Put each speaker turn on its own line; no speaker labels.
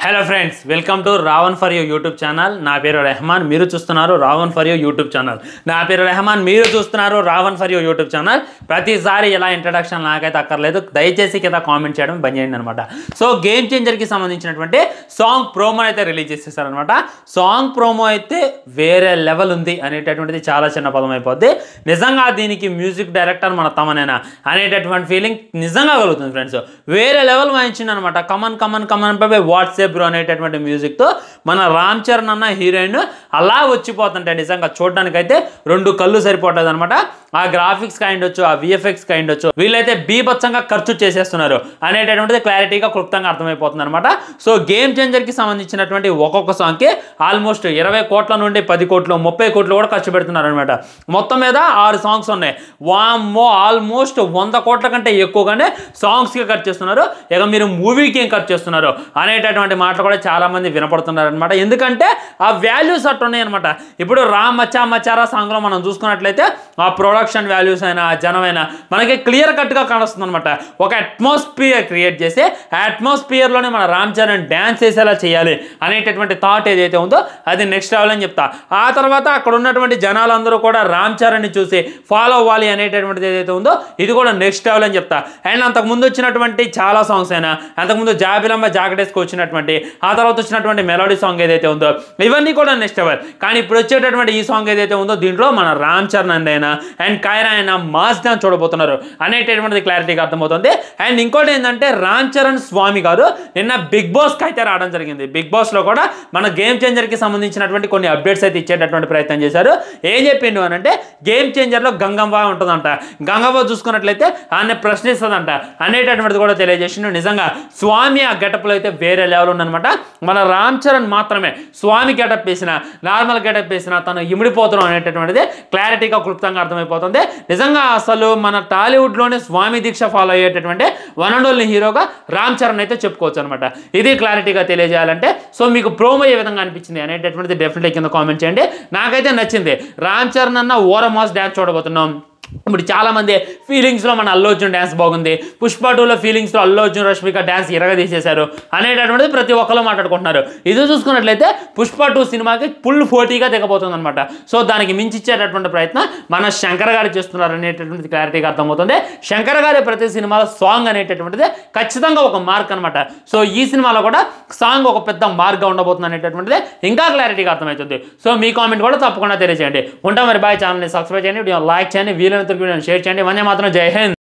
Hello friends, welcome to Ravan for you YouTube channel. నా పేరు రెహమాన్, మీరు చూస్తున్నారు Ravan for you YouTube channel. నా పేరు రెహమాన్, మీరు చూస్తున్నారు Ravan for you YouTube channel. ప్రతిసారి ఇలా ఇంట్రడక్షన్ నాకైతే అక్కర్లేదు, దయచేసి కింద కామెంట్ చేయడం బంద్ చేయండి అనమాట. సో గేమ్ చేంజర్కి సంబంధించినటువంటి సాంగ్ ప్రోమో అయితే రిలీజ్ చేసేసారనమాట. సాంగ్ ప్రోమో అయితే వేరే లెవెల్ ఉంది అనేటటువంటిది చాలా చిన్న పదం అయిపోద్ది. నిజంగా దీనికి మ్యూజిక్ డైరెక్టర్ మన తమనేనా అనేటటువంటి ఫీలింగ్ నిజంగా కలుగుతుంది ఫ్రెండ్స్. వేరే లెవెల్ వాయించింది అనమాట. కమన్ కమన్ కమన్ పై వాట్సాప్ బ్రో అనేటటువంటి మ్యూజిక్తో మన రామ్ చరణ్ అన్న హీరోయిన్ అలా వచ్చిపోతుంటే నిజంగా చూడడానికైతే రెండు కళ్ళు సరిపోతుంది అనమాట. ఆ గ్రాఫిక్స్ కాయిండొచ్చు, ఆ విఎఫ్ఎక్స్ కాయిండొచ్చు, వీళ్ళైతే బీభత్సంగా ఖర్చు చేసేస్తున్నారు అనేటటువంటిది క్లారిటీగా క్లుప్తంగా అర్థమైపోతుంది అనమాట. సో గేమ్ చేంజర్కి సంబంధించినటువంటి ఒక్కొక్క సాంగ్కి ఆల్మోస్ట్ 20 కోట్ల నుండి 10 కోట్లు 30 కోట్లు కూడా ఖర్చు పెడుతున్నారు అనమాట. మొత్తం మీద 6 సాంగ్స్ ఉన్నాయి. వామ్మో, ఆల్మోస్ట్ 100 కోట్ల కంటే ఎక్కువగానే సాంగ్స్కి ఖర్చు చేస్తున్నారు. ఇక మీరు మూవీకి ఏం ఖర్చు చేస్తున్నారు అనేటటువంటి మాటలు కూడా చాలా మంది వినపడుతున్నారు అనమాట. ఎందుకంటే ఆ వాల్యూస్ అట్టు ఉన్నాయి అనమాట. ఇప్పుడు రామ్ మచ్చా మచ్చారా సాంగ్లో మనం చూసుకున్నట్లయితే ఆ ప్రొడక్షన్ వాల్యూస్ అయినా జనమైనా మనకి క్లియర్ కట్గా కానొస్తుంది అనమాట. ఒక అట్మాస్ఫియర్ క్రియేట్ చేసి ఆ అట్మాస్ఫియర్లోనే మన రామ్ చరణ్ డ్యాన్స్ చేసేలా చేయాలి అనేటటువంటి థాట్ ఏదైతే ఉందో అది నెక్స్ట్ లెవెల్ అని చెప్తా. ఆ తర్వాత అక్కడ ఉన్నటువంటి జనాలందరూ కూడా రామ్ చరణ్ని చూసి ఫాలో అవ్వాలి అనేటటువంటిది ఏదైతే ఉందో ఇది కూడా నెక్స్ట్ లెవెల్ అని చెప్తా. అండ్ అంతకుముందు వచ్చినటువంటి చాలా సాంగ్స్ అయినా, అంతకుముందు జాబిలమ్మ జాకెటేస్కి వచ్చినటువంటి, ఆ తర్వాత వచ్చినటువంటి మెలోడీ సాంగ్ ఏదైతే ఉందో ఇవన్నీ కూడా నెక్స్ట్ లెవెల్. కానీ ఇప్పుడు వచ్చేటటువంటి ఈ సాంగ్ ఏదైతే ఉందో దీంట్లో మన రామ్ చరణ్ అయినా అండ్ కైరా అయినా మాస్ డాన్స్ చూడబోతున్నారు అనేటటువంటిది క్లారిటీగా అర్థమవుతుంది. అండ్ ఇంకోటి ఏంటంటే రామ్ చరణ్ స్వామి గారు నిన్న బిగ్ బాస్కి అయితే రావడం జరిగింది. బిగ్ బాస్లో కూడా మన గేమ్ చేంజర్కి సంబంధించినటువంటి కొన్ని అప్డేట్స్ అయితే ఇచ్చేటటువంటి ప్రయత్నం చేశారు. ఏం చెప్పిండు అని అంటే గేమ్ చేంజర్లో గంగవ్వ ఉంటుందంట. గంగవ్వ చూసుకున్నట్లయితే ఆయన ప్రశ్నిస్తుందంట అనేటటువంటిది కూడా తెలియజేసిండు. నిజంగా స్వామి ఆ గెటప్లో అయితే వేరే లెవెల్ ఉందనమాట. మన రామ్ చరణ్ మాత్రమే స్వామి గెటప్ వేసిన, నార్మల్ గెటప్ వేసిన తను ఇమిడిపోతున్నాం అనేటటువంటిది క్లారిటీగా క్లుప్తంగా అర్థమైపోతుంది. నిజంగా అసలు మన టాలీవుడ్లోనే స్వామి దీక్ష ఫాలో అయ్యేటటువంటి వన్ అండ్ ఓన్లీ హీరోగా రామ్ చరణ్ అయితే చెప్పుకోవచ్చు అనమాట. ఇది క్లారిటీగా తెలియజేయాలంటే. సో మీకు ప్రోమో ఏ విధంగా అనిపించింది అనేటటువంటిది డెఫినెట్లీ కింద కామెంట్ చేయండి. నాకైతే నచ్చింది. రామ్ చరణ్ అన్న ఓర మాస్ డ్యాన్స్ చూడబోతున్నాం. ఇప్పుడు చాలామంది ఫీలింగ్స్లో మన అల్లు అర్జున్ డ్యాన్స్ బాగుంది, పుష్ప 2లో ఫీలింగ్స్లో అల్లు అర్జున్ రష్మిక డ్యాన్స్ ఇరగదీసేశారు అనేటటువంటిది ప్రతి ఒక్కరు మాట్లాడుకుంటున్నారు. ఇది చూసుకున్నట్లయితే పుష్ప 2 సినిమాకి ఫుల్ పోటీగా దిగబోతుంది అనమాట. సో దానికి మించిచ్చేటటువంటి ప్రయత్నం మన శంకర్ గారు చేస్తున్నారు అనేటటువంటిది క్లారిటీగా అర్థమవుతుంది. శంకర్ గారి ప్రతి సినిమాలో సాంగ్ అనేటటువంటిది ఖచ్చితంగా ఒక మార్క్ అనమాట. సో ఈ సినిమాలో కూడా సాంగ్ ఒక పెద్ద మార్క్గా ఉండబోతుంది అనేటటువంటిది ఇంకా క్లారిటీగా అర్థమవుతుంది. సో మీ కామెంట్ కూడా తప్పకుండా తెలియజేయండి. ఉంటాం మరి. బాయ్. ఛానల్ని సబ్స్క్రైబ్ చేయండి, వీడియో లైక్ చేయండి, వీలైనంత వీడియోని షేర్ చేయండి. వందే మాత్రం. జై హింద్.